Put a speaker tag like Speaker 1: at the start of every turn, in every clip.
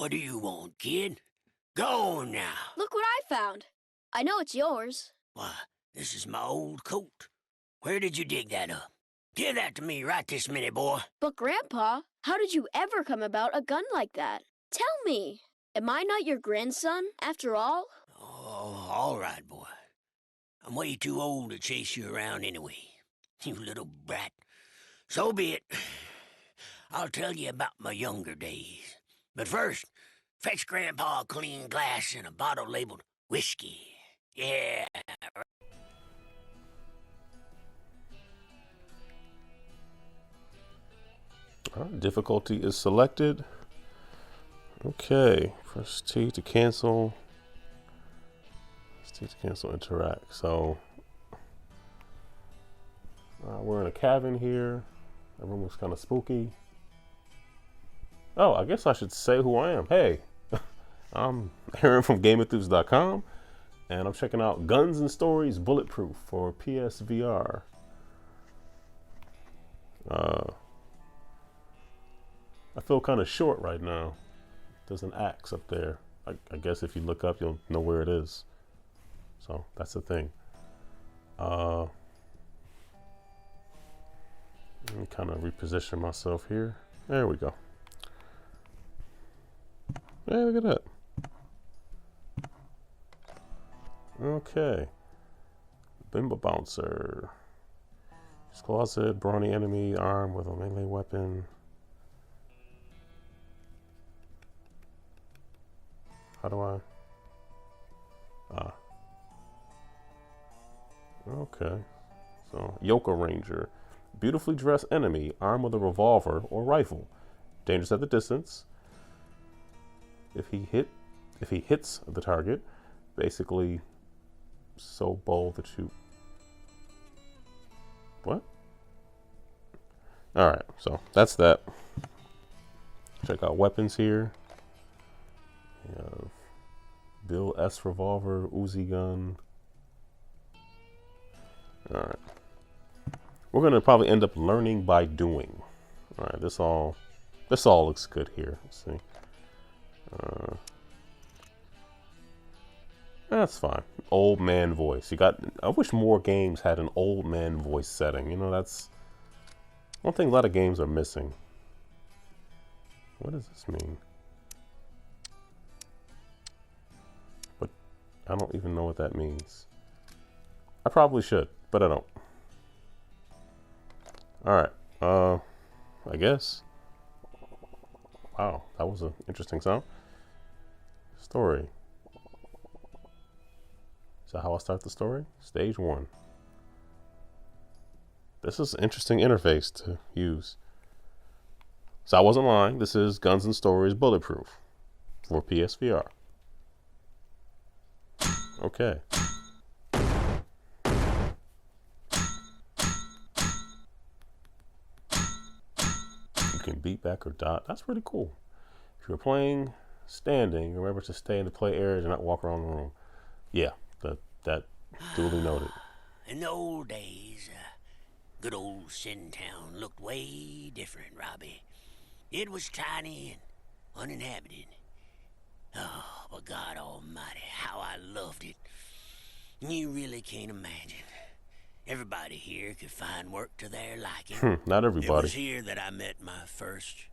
Speaker 1: What do you want, kid? Go on now.
Speaker 2: Look what I found. I know it's yours.
Speaker 1: Why, this is my old coat. Where did you dig that up? Give that to me right this minute, boy.
Speaker 2: But Grandpa, how did you ever come about a gun like that? Tell me, am I not your grandson, after all?
Speaker 1: Oh, all right, boy. I'm way too old to chase you around anyway, you little brat. So be it. I'll tell you about my younger days. But first, fetch Grandpa a clean glass and a bottle labeled whiskey. Yeah.
Speaker 3: All right, difficulty is selected. Okay, press T to cancel. Press T to cancel interact. So we're in a cabin here. The room looks kind of spooky. Oh, I guess I should say who I am. Hey, I'm Aaron from GameEnthus.com, and I'm checking out Guns N Stories Bulletproof for PSVR. I feel kind of short right now. There's an axe up there. I guess if you look up, you'll know where it is. So that's the thing. Let me kind of reposition myself here. There we go. Hey, look at that. Okay. Bimbo Bouncer. Closet, brawny enemy armed with a melee weapon. How do I? Okay. So, Yoka Ranger. Beautifully dressed enemy armed with a revolver or rifle. Dangerous at the distance. If he hits the target, basically so bold that you... What? Alright, so that's that. Check out weapons here. We have Bill S. revolver, Uzi gun. Alright. We're gonna probably end up learning by doing. Alright, this all looks good here. Let's see. That's fine. Old man voice. I wish more games had an old man voice setting. You know, that's one thing a lot of games are missing. What does this mean? But I don't even know what that means. I probably should, but I don't. Alright. I guess. Wow, that was an interesting sound. Story. Is that how I start the story? Stage 1. This is an interesting interface to use. So I wasn't lying. This is Guns N Stories Bulletproof for PSVR. Okay. You can beat back or dot. That's pretty cool. If you're playing standing, remember to stay in the play area and not walk around the room. Yeah, that duly noted.
Speaker 1: In the old days, good old Sin Town looked way different, Robbie. It was tiny and uninhabited. Oh, but God almighty, how I loved it. You really can't imagine. Everybody here could find work to their liking.
Speaker 3: Not everybody.
Speaker 1: It was here that I met my first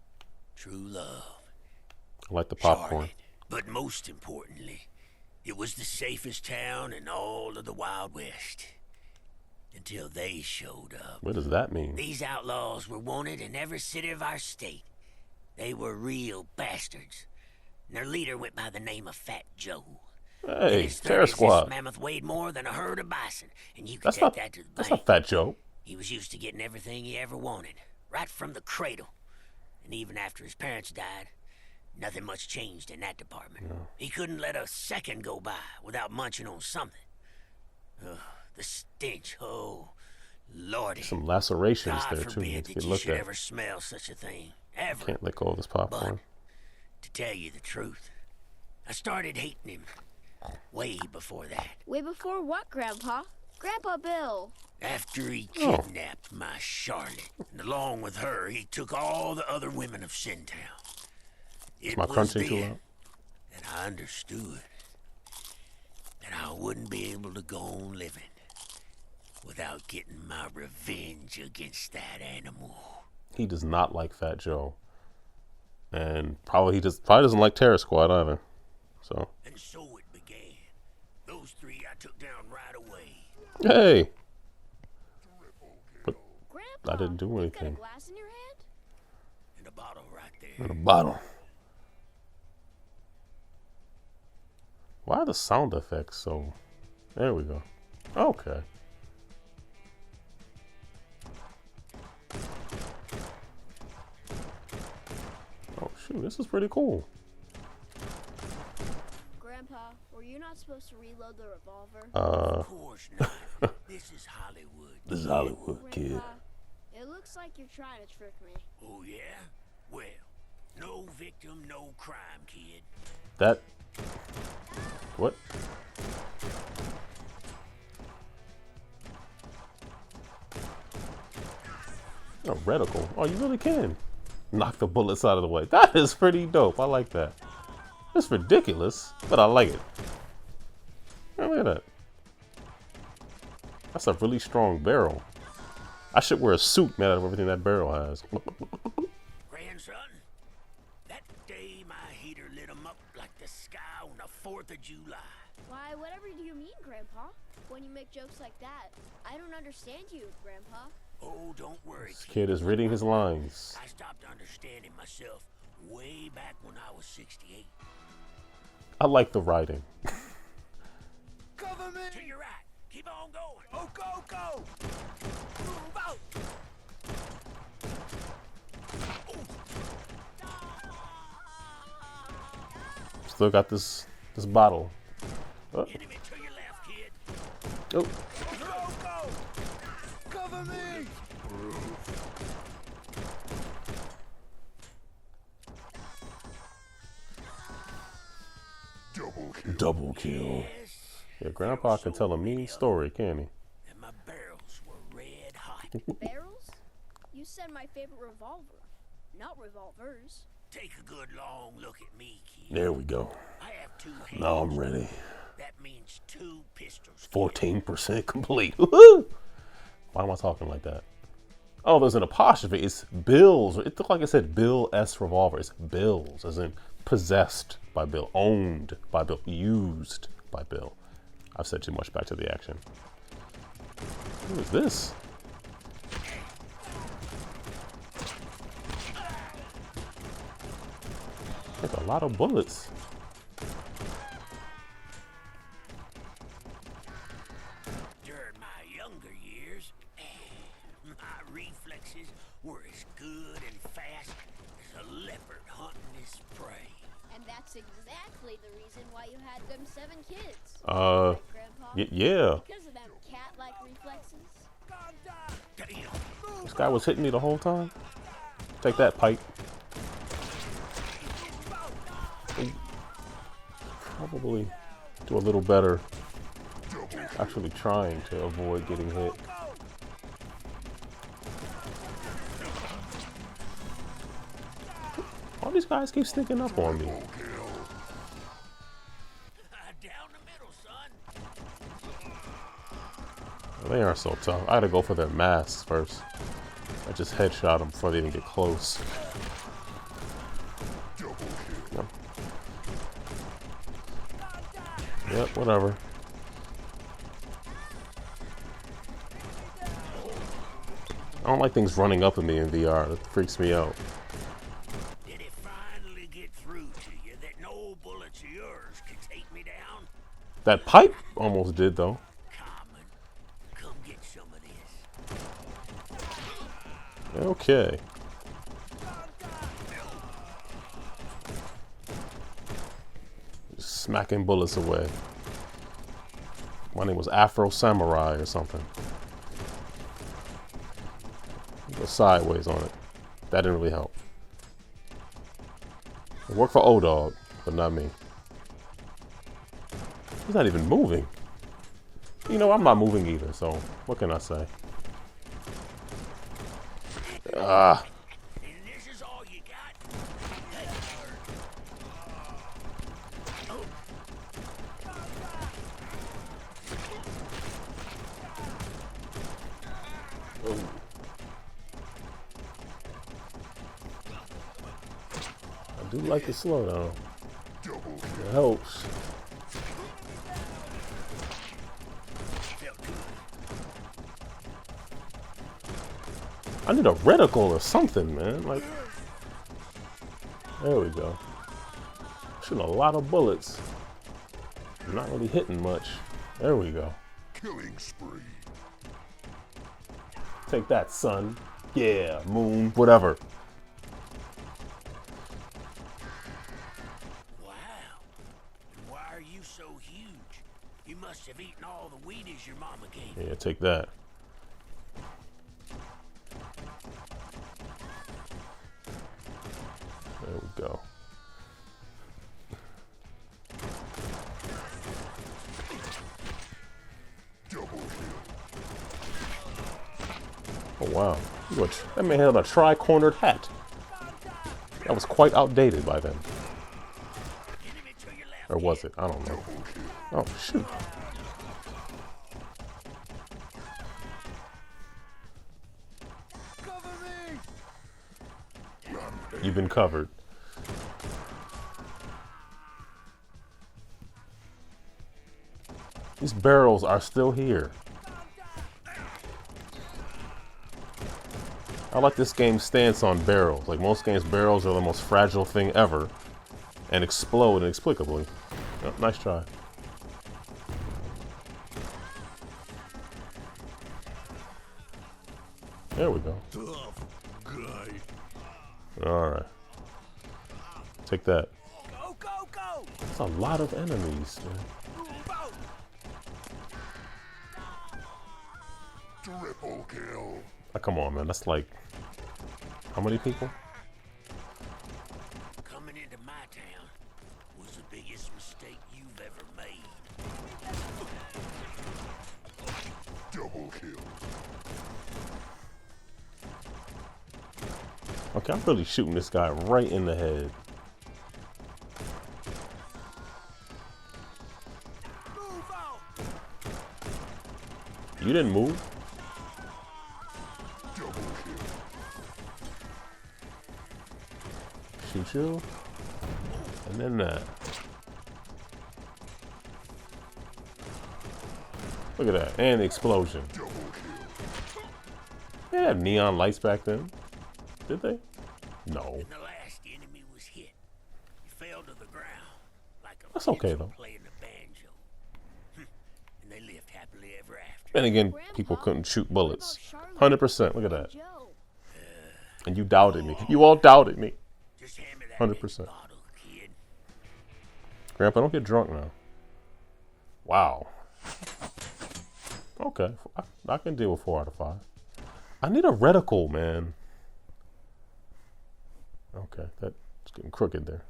Speaker 1: true love.
Speaker 3: I like the popcorn.
Speaker 1: Charlotte. But most importantly, it was the safest town in all of the Wild West. Until they showed up.
Speaker 3: What does that mean?
Speaker 1: These outlaws were wanted in every city of our state. They were real bastards. And their leader went by the name of Fat Joe.
Speaker 3: Hey, Terror Squad.
Speaker 1: This mammoth weighed more than a herd of bison, and you could take that to the bank.
Speaker 3: That's not Fat Joe.
Speaker 1: He was used to getting everything he ever wanted, right from the cradle. And even after his parents died, nothing much changed in that department. No. He couldn't let a second go by without munching on something. Ugh, the stench, oh, lordy.
Speaker 3: Some lacerations
Speaker 1: God
Speaker 3: there, too.
Speaker 1: Forbid that you should ever smell such a thing, ever.
Speaker 3: Can't let go of this popcorn.
Speaker 1: But, to tell you the truth, I started hating him way before that.
Speaker 2: Way before what, Grandpa? Grandpa Bill.
Speaker 1: After he kidnapped my Charlotte, and along with her, he took all the other women of Sin Town.
Speaker 3: Is my crunching too loud?
Speaker 1: And I understood that I wouldn't be able to go on living without getting my revenge against that animal.
Speaker 3: He does not like Fat Joe. And probably doesn't like Terror Squad either. So.
Speaker 1: And so it began. Those three I took down right away.
Speaker 3: Hey! But
Speaker 2: Grandpa,
Speaker 3: I didn't do
Speaker 2: you
Speaker 3: anything.
Speaker 2: got a glass in your hand?
Speaker 1: And a bottle right there.
Speaker 3: In a bottle. Why are the sound effects so... There we go. Okay. Oh shoot, this is pretty cool.
Speaker 2: Grandpa, were you not supposed to reload the revolver?
Speaker 1: Of course not. This is Hollywood.
Speaker 3: This is Hollywood, kid.
Speaker 2: Grandpa, it looks like you're trying to trick me.
Speaker 1: Oh yeah? Well, no victim, no crime, kid.
Speaker 3: That... What? A reticle. Oh, you really can knock the bullets out of the way. That is pretty dope. I like that. It's ridiculous, but I like it. Oh, look at that. That's a really strong barrel. I should wear a suit made out of everything that barrel has.
Speaker 1: Grandson, that day my heater lit 'em up like the sky on the 4th of July.
Speaker 2: Why, whatever do you mean, Grandpa? When you make jokes like that, I don't understand you, Grandpa.
Speaker 1: Oh, don't worry,
Speaker 3: This kid is reading his lines.
Speaker 1: I stopped understanding myself way back when I was 68.
Speaker 3: I like the writing.
Speaker 1: Cover me! To your right. Keep on going. Oh, go, go! Move out!
Speaker 3: Still got this bottle. Oh.
Speaker 1: Enemy to your left, kid.
Speaker 3: Oh.
Speaker 1: Go, go! Cover me!
Speaker 3: Double kill.
Speaker 1: Yes.
Speaker 3: Yeah, Grandpa can tell a mean story, can't he?
Speaker 1: And my barrels were red hot.
Speaker 2: Barrels? You said my favorite revolver, not revolvers.
Speaker 1: Take a good long look at me, kid.
Speaker 3: There we go.
Speaker 1: I have 2 hands.
Speaker 3: Now I'm ready.
Speaker 1: That means 2 pistols.
Speaker 3: 14% complete. Woohoo! Why am I talking like that? Oh, there's an apostrophe. It's Bill's. It looked like it said Bill S. Revolver. It's Bill's, as in possessed by Bill, owned by Bill, used by Bill. I've said too much. Back to the action. Who is this? Like a lot of bullets.
Speaker 1: During my younger years, my reflexes were as good and fast as a leopard hunting his prey.
Speaker 2: And that's exactly the reason why you had them 7 kids.
Speaker 3: Uh,
Speaker 2: Right, Grandpa?
Speaker 3: yeah.
Speaker 2: Because of them cat-like reflexes.
Speaker 1: Damn.
Speaker 3: This guy was hitting me the whole time. Take that, pipe. Probably do a little better. Actually trying to avoid getting hit. All these guys keep sneaking up on me.
Speaker 1: Down the middle, son.
Speaker 3: They aren't so tough. I had to go for their masks first. I just headshot them before they even get close. No. Yep, whatever. I don't like things running up at me in VR. It freaks me out.
Speaker 1: Did it finally get through to you that no bullets of yours could take me down?
Speaker 3: That pipe almost did, though.
Speaker 1: Common, come get some of this.
Speaker 3: Okay. Just smacking bullets away. My name was Afro Samurai or something. Go sideways on it. That didn't really help. It worked for O-Dog, but not me. He's not even moving. You know, I'm not moving either, so what can I say? Ah.
Speaker 1: And this is all you got?
Speaker 3: Oh. I do like the slowdown. It helps. I need a reticle or something, man. Like, there we go. Shooting a lot of bullets. I'm not really hitting much. There we go.
Speaker 4: Killing spree.
Speaker 3: Take that, son. Yeah, moon, whatever.
Speaker 1: Wow. Why are you so huge? You must have eaten all the Wheaties your mama gave you.
Speaker 3: Yeah, take that. There we go. Oh wow, that man had a tri-cornered hat. That was quite outdated by then. Or was it? I don't know. Oh shoot. You've been covered. These barrels are still here. I like this game's stance on barrels. Like most games, barrels are the most fragile thing ever and explode inexplicably. Oh, nice try. There we go. Alright. Take that.
Speaker 1: Go, go, go!
Speaker 3: That's a lot of enemies, man.
Speaker 4: Triple kill.
Speaker 3: Oh, come on, man. That's like... How many people?
Speaker 1: Coming into my town was the biggest mistake you've ever made.
Speaker 4: Double kill.
Speaker 3: Okay, I'm really shooting this guy right in the head.
Speaker 1: Move out!
Speaker 3: You didn't move?
Speaker 4: Double kill.
Speaker 3: Shoot you. And then that. Look at that. And the explosion.
Speaker 4: Double kill.
Speaker 3: They had neon lights back then. Did they? No.
Speaker 1: And the last enemy was hit. He fell to the ground like a
Speaker 3: That's okay,
Speaker 1: pencil
Speaker 3: though.
Speaker 1: playing a banjo. And they lived happily ever after.
Speaker 3: Then again, people couldn't shoot bullets. 100%. Look at that. And you doubted me. You all doubted me.
Speaker 1: Just hand me that
Speaker 3: 100%.
Speaker 1: big bottle, kid.
Speaker 3: Grandpa, don't get drunk now. Wow. Okay. I can deal with 4 out of 5. I need a reticle, man. Okay, that's getting crooked there.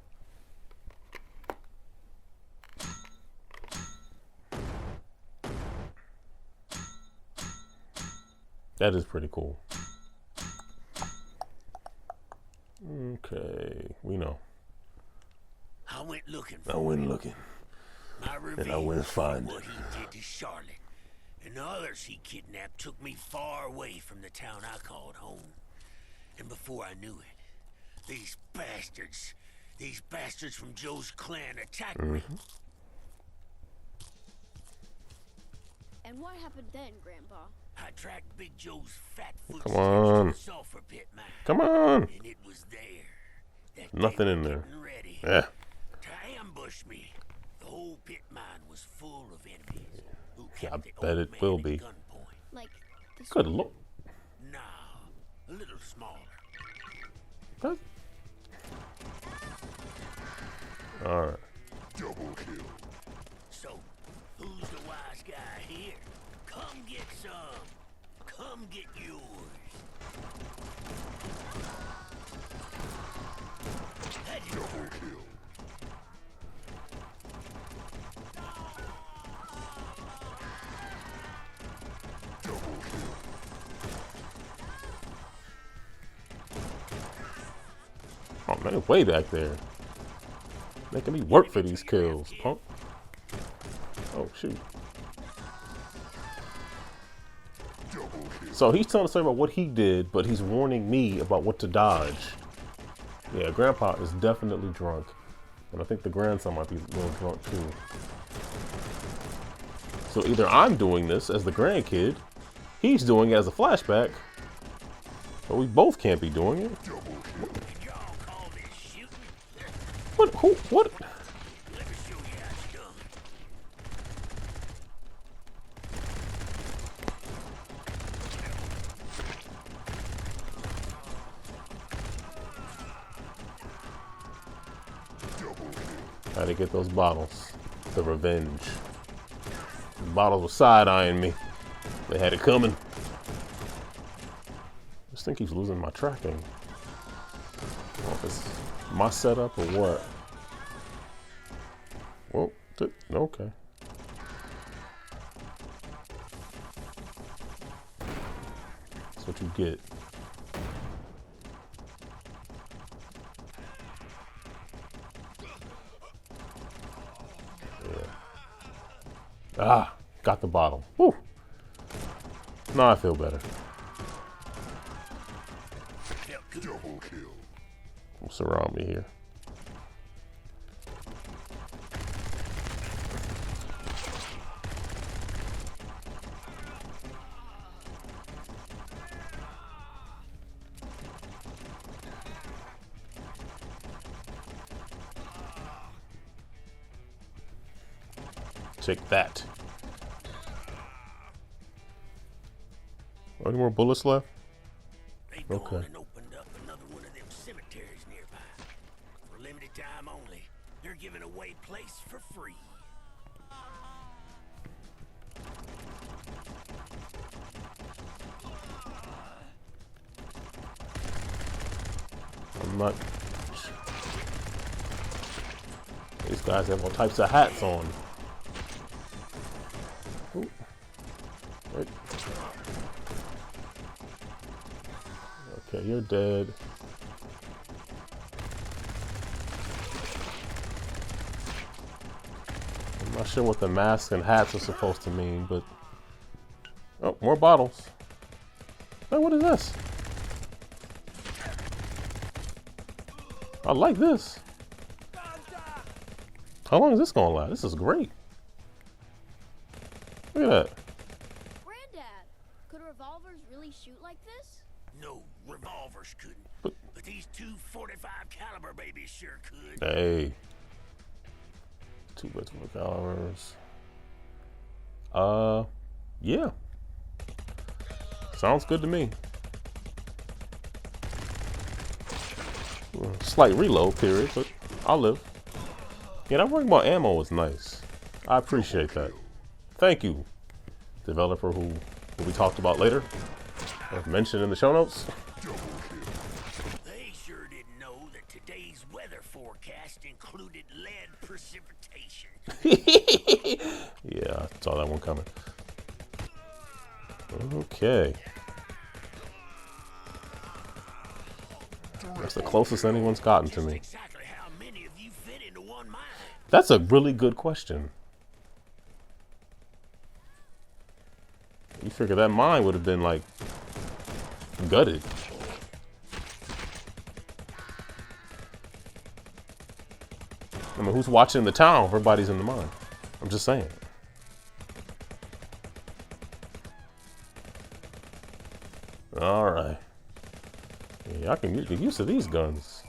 Speaker 3: That is pretty cool. Okay, we know.
Speaker 1: I went looking
Speaker 3: I
Speaker 1: for
Speaker 3: went
Speaker 1: him.
Speaker 3: looking.
Speaker 1: My revenge
Speaker 3: I went
Speaker 1: for
Speaker 3: find
Speaker 1: what he did to Charlotte. And the others he kidnapped took me far away from the town I called home. And before I knew it, these bastards from Joe's clan attacked me.
Speaker 2: And what happened then, Grandpa?
Speaker 1: I tracked Big Joe's fat footsteps
Speaker 3: Come on.
Speaker 1: to the sulfur pit mine.
Speaker 3: Come on.
Speaker 1: And it was there that
Speaker 3: Nothing
Speaker 1: they
Speaker 3: in
Speaker 1: were
Speaker 3: there.
Speaker 1: getting ready
Speaker 3: Yeah.
Speaker 1: to ambush me. The whole pit mine was full of enemies who
Speaker 3: Yeah,
Speaker 1: kept
Speaker 3: I
Speaker 1: the
Speaker 3: bet
Speaker 1: old
Speaker 3: it
Speaker 1: man
Speaker 3: will
Speaker 1: at
Speaker 3: be.
Speaker 1: gunpoint.
Speaker 2: Like this
Speaker 3: Good
Speaker 2: one?
Speaker 3: lord.
Speaker 1: No, a little smaller.
Speaker 3: That... All right.
Speaker 4: Double kill.
Speaker 1: So, who's the wise guy here? Come get some. Come get yours.
Speaker 4: Double kill. Double kill.
Speaker 3: Oh man, way back there. Making me work for these kills, punk. Oh shoot.
Speaker 4: Double kill.
Speaker 3: So he's telling the story about what he did, but he's warning me about what to dodge. Yeah, Grandpa is definitely drunk. And I think the grandson might be a little drunk too. So either I'm doing this as the grandkid, he's doing it as a flashback, but we both can't be doing it. What? Who? What? How to get those bottles. The revenge. The bottles were side-eyeing me. They had it coming. This thing keeps losing my tracking. I don't know if it's my setup or what. Well, okay. That's what you get. Ah, got the bottle. Woo. Now I feel better.
Speaker 4: Double kill.
Speaker 3: Surround me here. Take that. Any more bullets left?
Speaker 1: They've
Speaker 3: Okay.
Speaker 1: gone and opened up another one of them cemeteries nearby. For limited time only, they're giving away place for free.
Speaker 3: I'm not. These guys have all types of hats on. Ooh. Wait. Okay, you're dead. I'm not sure what the masks and hats are supposed to mean, but... Oh, more bottles. Hey, what is this? I like this. How long is this gonna last? This is great. Look at that.
Speaker 2: Granddad, could revolvers really shoot like this?
Speaker 1: No, revolvers couldn't.
Speaker 3: But-
Speaker 1: But these 245 caliber babies sure could.
Speaker 3: Hey. 2 bits for the calibers. Yeah. Sounds good to me. Slight reload period, but I'll live. Yeah, that working about ammo was nice. I appreciate that. Thank you, developer who we talked about later. I've mentioned in the show notes.
Speaker 1: They sure didn't know that today's weather forecast included lead precipitation.
Speaker 3: Yeah, I saw that one coming. Okay. That's the closest anyone's gotten to me.
Speaker 1: Exactly how many of you fit into one mind?
Speaker 3: That's a really good question. You figure that mine would have been like gutted. I mean, who's watching the town? Everybody's in the mine. I'm just saying. All right. Yeah, I can get used to these guns.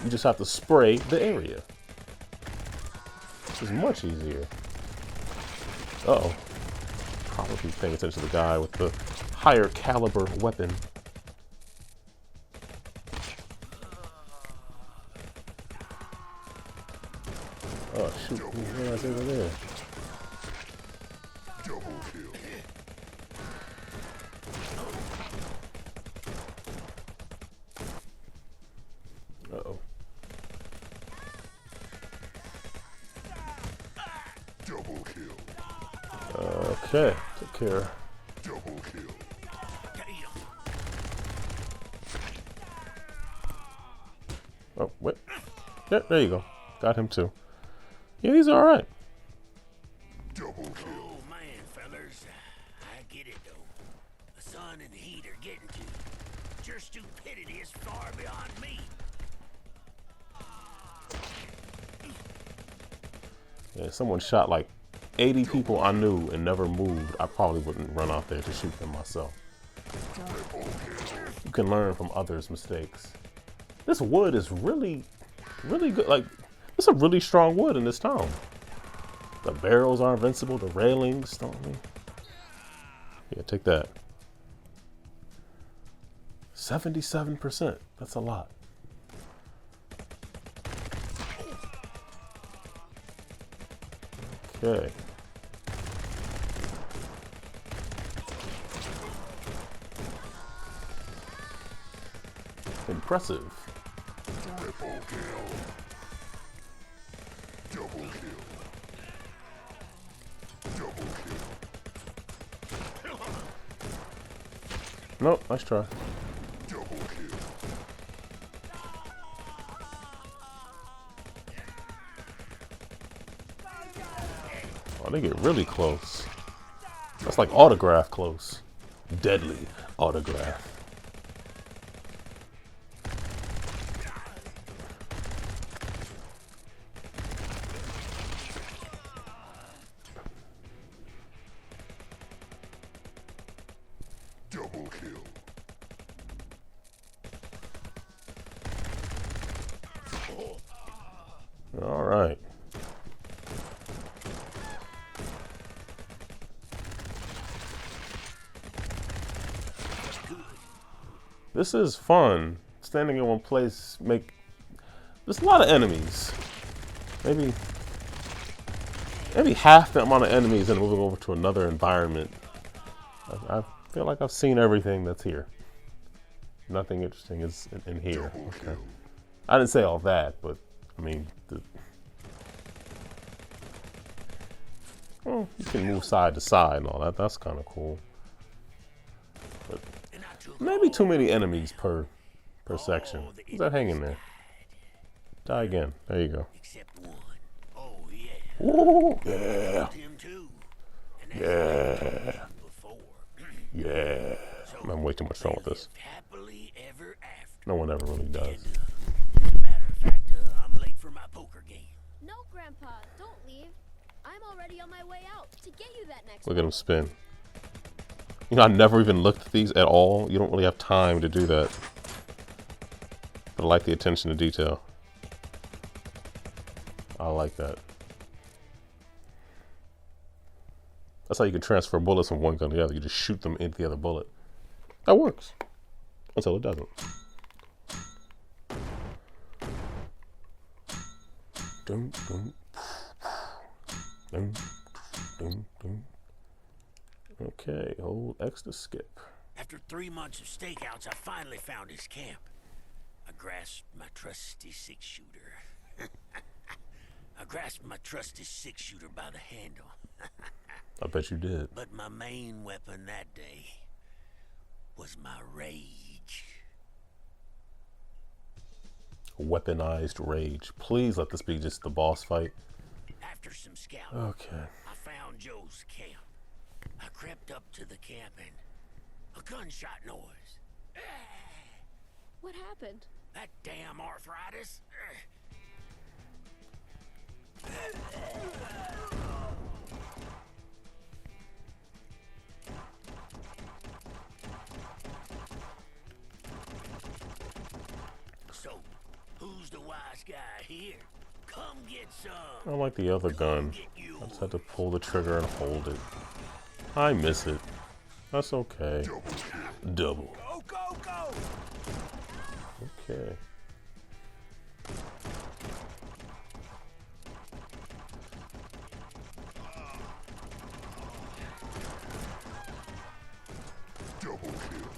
Speaker 3: You just have to spray the area. This is much easier. Uh-oh. Probably paying attention to the guy with the higher caliber weapon. Oh shoot, who's guys over there?
Speaker 4: Double kill.
Speaker 3: Uh-oh.
Speaker 4: Double kill.
Speaker 3: Okay, took care.
Speaker 4: Double kill.
Speaker 1: Damn.
Speaker 3: Oh, wait. Yeah, there you go. Got him too. Yeah, he's alright.
Speaker 4: Double kill.
Speaker 1: Oh man, fellers. Thurs, I get it though. The sun and the heat are getting to you. Your stupidity is far beyond me.
Speaker 3: Yeah, someone shot like 80 people I knew and never moved. I probably wouldn't run out there to shoot them myself. You can learn from others' mistakes. This wood is really good. Like, it's a really strong wood in this town. The barrels are invincible. The railings, don't we? Yeah, take that. 77%. That's a lot. Okay. Impressive.
Speaker 4: Triple kill. Double kill. Double kill.
Speaker 3: Nope, nice try.
Speaker 4: Double kill.
Speaker 3: Oh, they get really close. That's like autograph close. Deadly autograph.
Speaker 4: Double kill.
Speaker 3: All right. This is fun. Standing in one place there's a lot of enemies. Maybe half the amount of enemies and moving over to another environment. I feel like I've seen everything that's here. Nothing interesting is in here. Okay. I didn't say all that, but I mean, well, you can move side to side and all that. That's kind of cool. But maybe too many enemies per section. Who's that hanging there? Die again. There you go.
Speaker 1: Except one. Oh yeah.
Speaker 3: Ooh, yeah.
Speaker 1: Him too. And
Speaker 3: Yeah.
Speaker 1: before.
Speaker 3: Yeah. I'm way too much fun with this.
Speaker 1: Happily ever after.
Speaker 3: No one ever really does.
Speaker 1: As a matter of fact, I'm late for my poker game.
Speaker 2: No, Grandpa, don't leave. I'm already on my way out to get you that next
Speaker 3: Look at him spin. You know, I never even looked at these at all. You don't really have time to do that. But I like the attention to detail. I like that. That's how you can transfer bullets from one gun to the other. You just shoot them into the other bullet. That works. Until it doesn't. Dum, dum, dum, dum, dum. Okay, hold X to skip.
Speaker 1: After 3 months of stakeouts, I finally found his camp. I grasped my trusty six-shooter. By the handle.
Speaker 3: I bet you did.
Speaker 1: But my main weapon that day was my rage.
Speaker 3: Weaponized rage. Please let this be just the boss fight.
Speaker 1: After some scouting,
Speaker 3: Okay.
Speaker 1: I found Joe's camp. I crept up to the camp and a gunshot noise.
Speaker 2: What happened?
Speaker 1: That damn arthritis. So, who's the wise guy here? Come get some.
Speaker 3: I like the other gun. I just had to pull the trigger and hold it. I miss it. That's okay. Double.
Speaker 1: Go, go, go!
Speaker 3: Okay.
Speaker 4: Double kill.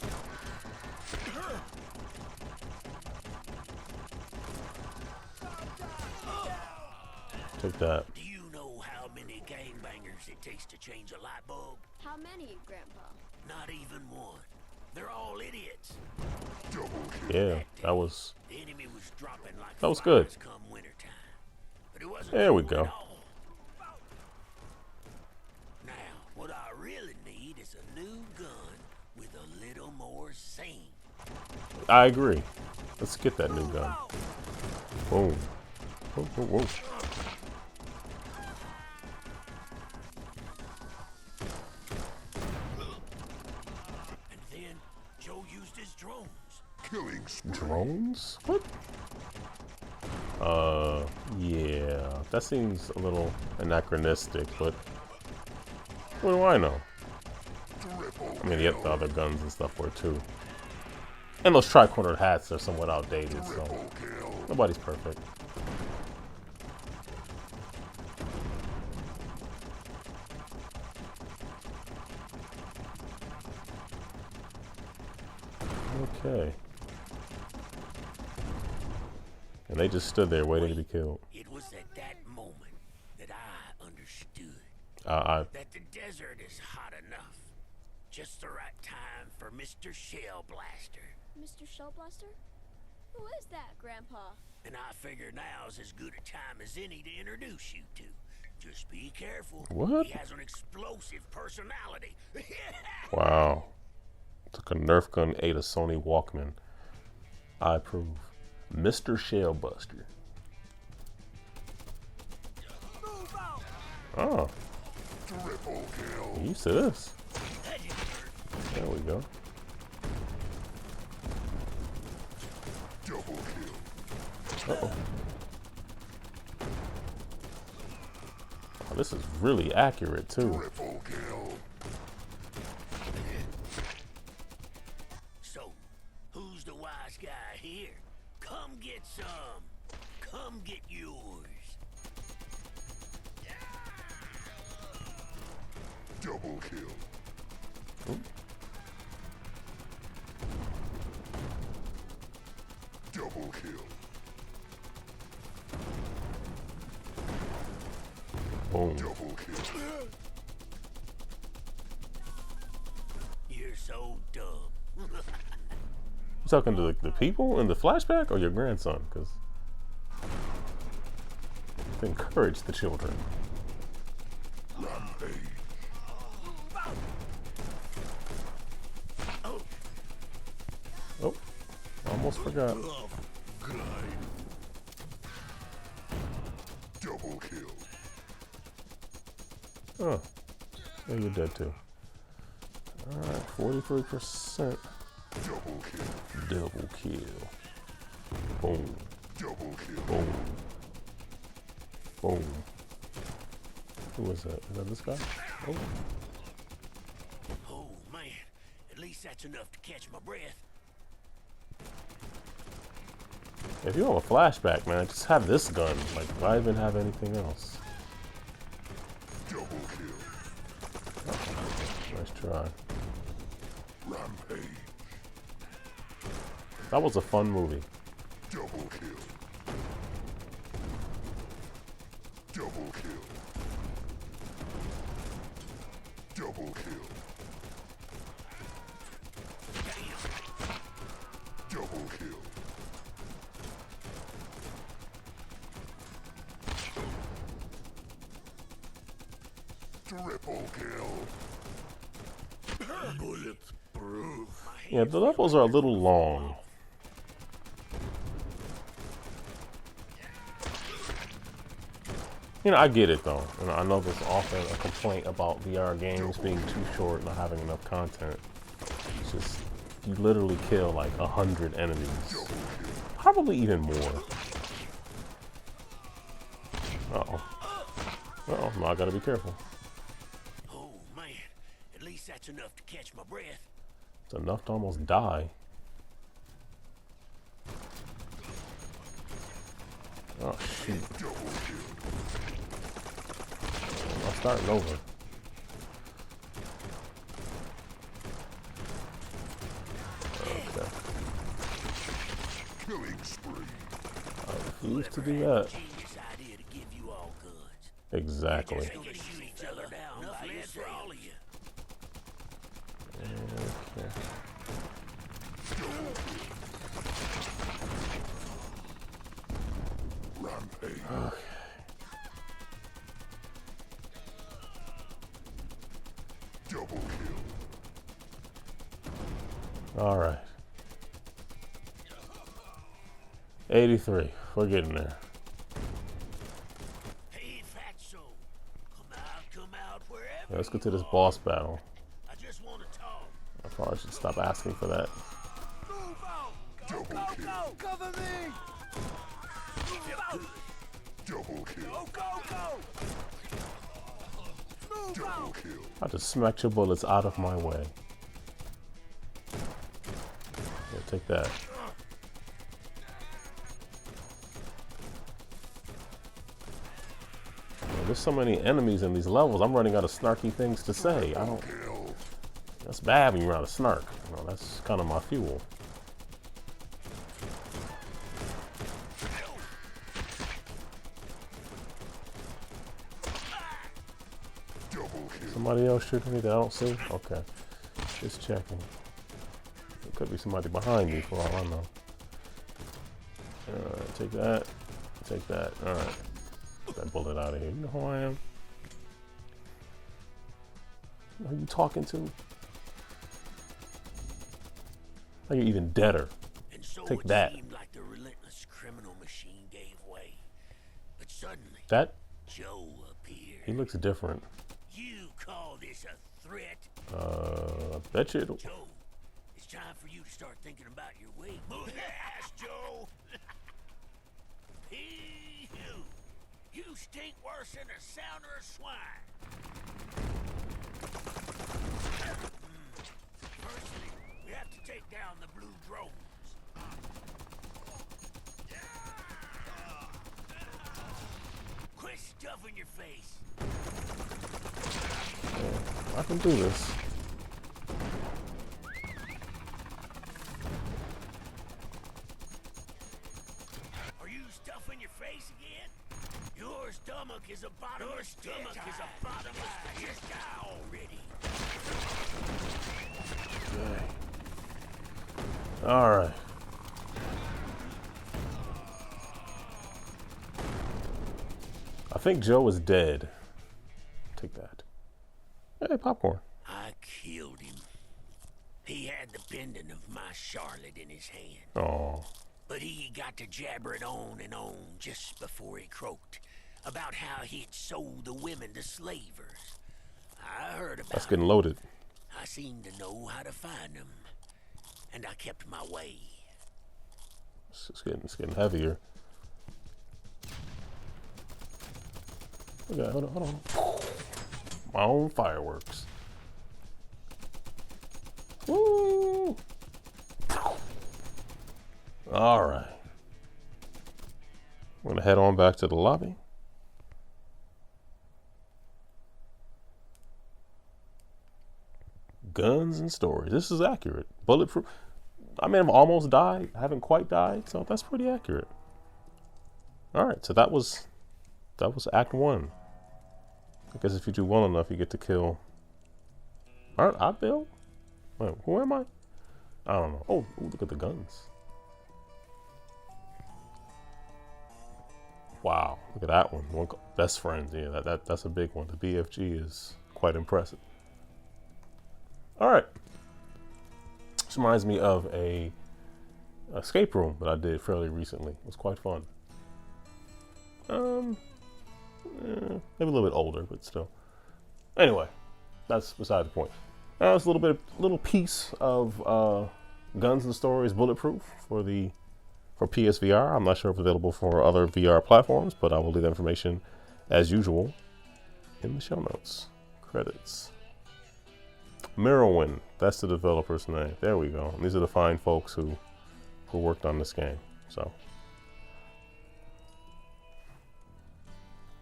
Speaker 3: Take that.
Speaker 1: Do you know how many gangbangers it takes to change a light bulb?
Speaker 2: How many, Grandpa?
Speaker 1: Not even one. They're all idiots.
Speaker 4: Double kill.
Speaker 3: Yeah, that was.
Speaker 1: The enemy was dropping like
Speaker 3: That was good.
Speaker 1: flies come wintertime. But it wasn't
Speaker 3: There we
Speaker 1: cool
Speaker 3: go.
Speaker 1: at all. Now, what I really more sane.
Speaker 3: I agree. Let's get that new gun. Boom. Whoa, whoa, whoa.
Speaker 1: And then Joe used his drones.
Speaker 4: Killing spree.
Speaker 3: Drones? What? Yeah. That seems a little anachronistic, but what do I know?
Speaker 4: Triple
Speaker 3: I mean, yet the other guns and stuff were too. And those tricornered hats are somewhat outdated, so
Speaker 4: kill.
Speaker 3: nobody's perfect. Okay. And they just stood there waiting to be killed.
Speaker 1: It was at that moment that I understood
Speaker 3: I
Speaker 1: that the desert is hot enough. Just the right time for Mr. Shell Blaster.
Speaker 2: Mr. Shellblaster? Who is that, Grandpa?
Speaker 1: And I figure now's as good a time as any to introduce you to. Just be careful.
Speaker 3: What?
Speaker 1: He has an explosive personality.
Speaker 3: Wow. Took a Nerf gun, ate a Sony Walkman. I approve. Mr. Shellbuster. Oh.
Speaker 4: Triple kill.
Speaker 3: I'm used to this. There we go.
Speaker 4: Double kill.
Speaker 3: Uh-oh. Oh, this is really accurate, too.
Speaker 4: Triple kill.
Speaker 1: So, who's the wise guy here? Come get some. Come get yours.
Speaker 4: Double kill.
Speaker 3: Ooh.
Speaker 4: Double kill.
Speaker 3: Boom.
Speaker 4: Double kill.
Speaker 1: You're so dumb.
Speaker 3: You talking to the people in the flashback or your grandson? Because encourage the children.
Speaker 4: Rampage.
Speaker 3: Oh, almost forgot.
Speaker 4: Double kill.
Speaker 3: Oh, yeah, you're dead too. All right, 43%.
Speaker 4: Double kill.
Speaker 3: Double kill. Boom.
Speaker 4: Double kill.
Speaker 3: Boom. Boom. Who is that? Is that this guy? Oh.
Speaker 1: Oh, man. At least that's enough to catch my breath.
Speaker 3: If you have a flashback, man, just have this gun. Like, why even have anything else?
Speaker 4: Double kill.
Speaker 3: Nice try.
Speaker 4: Rampage.
Speaker 3: That was a fun movie.
Speaker 4: Double kill. Double kill. Double kill. Double kill. Triple kill. Bulletproof.
Speaker 3: Yeah, the levels are a little long. You know, I get it though. And I know there's often a complaint about VR games being too short, not having enough content. It's just, you literally kill like 100 enemies. Probably even more. Uh-oh. Uh-oh, now I gotta be careful.
Speaker 1: Oh, man. At least that's enough to catch my breath.
Speaker 3: It's enough to almost die. Oh, shoot. I'm starting over. Okay.
Speaker 4: Killing spree.
Speaker 3: I refuse to do that.
Speaker 1: Genius idea to give you all guns.
Speaker 3: Exactly.
Speaker 1: Just gonna shoot each other down by it for all of you.
Speaker 3: Okay.
Speaker 4: Rampage.
Speaker 3: Okay.
Speaker 4: Double kill.
Speaker 3: All right. 83. We're getting there.
Speaker 1: Hey, Fatso, come out wherever.
Speaker 3: Yeah, let's get to
Speaker 1: you
Speaker 3: this
Speaker 1: are.
Speaker 3: boss battle.
Speaker 1: I just want to talk.
Speaker 3: I probably should stop asking for that.
Speaker 1: Move out.
Speaker 4: Double kill.
Speaker 1: Go. Cover me. Move out.
Speaker 4: Double kill.
Speaker 1: Go. Move
Speaker 4: Double
Speaker 1: out.
Speaker 4: kill.
Speaker 3: I just smacked your bullets out of my way. Yeah, take that. Yeah, there's so many enemies in these levels. I'm running out of snarky things to say. I don't.
Speaker 4: Kill.
Speaker 3: That's bad when you run out of snark. You know, that's kind of my fuel.
Speaker 4: Double kill.
Speaker 3: Somebody else shooting me that I don't see? Okay. Just checking. There could be somebody behind me for all I know. Alright, take that. Take that. Alright. Get that bullet out of here. You know who I am? Who are you talking to? Are you even deader?
Speaker 1: And so
Speaker 3: Take
Speaker 1: it
Speaker 3: that.
Speaker 1: seemed like the relentless criminal machine gave way. But suddenly,
Speaker 3: That?
Speaker 1: Joe appeared.
Speaker 3: He looks different.
Speaker 1: You call this a threat?
Speaker 3: I bet you it'll.
Speaker 1: Joe, it's time for you to start thinking about your weight. Move your ass, Joe. You stink worse than a sounder of swine. Firstly, we have to take down the blue drones. Quit stuffing your face.
Speaker 3: I can do this.
Speaker 1: Are you stuffing your face again? Your stomach is a bottom. Your stomach is a bottom line. Just die already.
Speaker 3: Okay. Alright. I think Joe is dead. Take that. Hey, popcorn.
Speaker 1: I killed him. He had the pendant of my Charlotte in his hand.
Speaker 3: Oh.
Speaker 1: But he got to jabbering on and on just before he croaked about how he'd sold the women to slavers. I heard about
Speaker 3: That's
Speaker 1: it.
Speaker 3: getting loaded.
Speaker 1: I seemed to know how to find them, and I kept my way.
Speaker 3: It's getting heavier. Okay, hold on. My own fireworks. Woo! All right. We're gonna head on back to the lobby. Guns and Stories. This is accurate. Bulletproof. I may have almost died. I haven't quite died, so that's pretty accurate. All right, so that was Act 1. I guess if you do well enough, you get to kill. Aren't I Bill? Wait, who am I? I don't know. Oh, ooh, look at the guns. Wow, look at that one. Best friends. Yeah, that's a big one. The BFG is quite impressive. All right. This reminds me of a escape room that I did fairly recently. It was quite fun. Maybe a little bit older, but still. Anyway, that's beside the point. It's a little piece of Guns N Stories Bulletproof for PSVR. I'm not sure if it's available for other VR platforms, but I will leave that information as usual in the show notes. Credits. MIROWIN, that's the developer's name. There we go. And these are the fine folks who worked on this game. So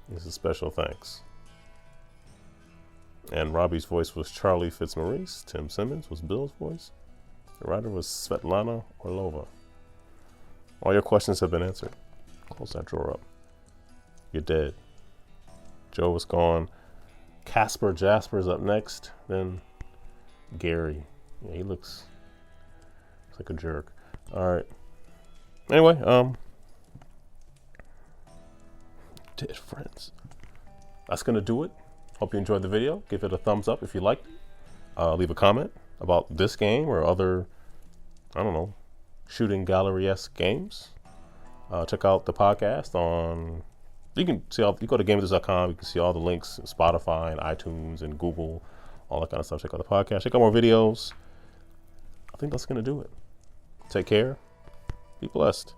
Speaker 3: this is special thanks. And Robbie's voice was Charlie Fitzmaurice. Tim Simmons was Bill's voice. The writer was Svetlana Orlova. All your questions have been answered. Close that drawer up. You're dead. Joe was gone. Casper Jasper's up next. Then Gary. Yeah, he looks like a jerk. All right. Anyway, dead friends. That's gonna do it. Hope you enjoyed the video. Give it a thumbs up if you liked it. Leave a comment about this game or other I don't know, shooting gallery-esque games. Check out the podcast on, you can see all, you go to GameEnthus.com, you can see all the links, Spotify and iTunes and Google, all that kind of stuff. Check out the podcast, check out more videos. I think that's going to do it. Take care. Be blessed.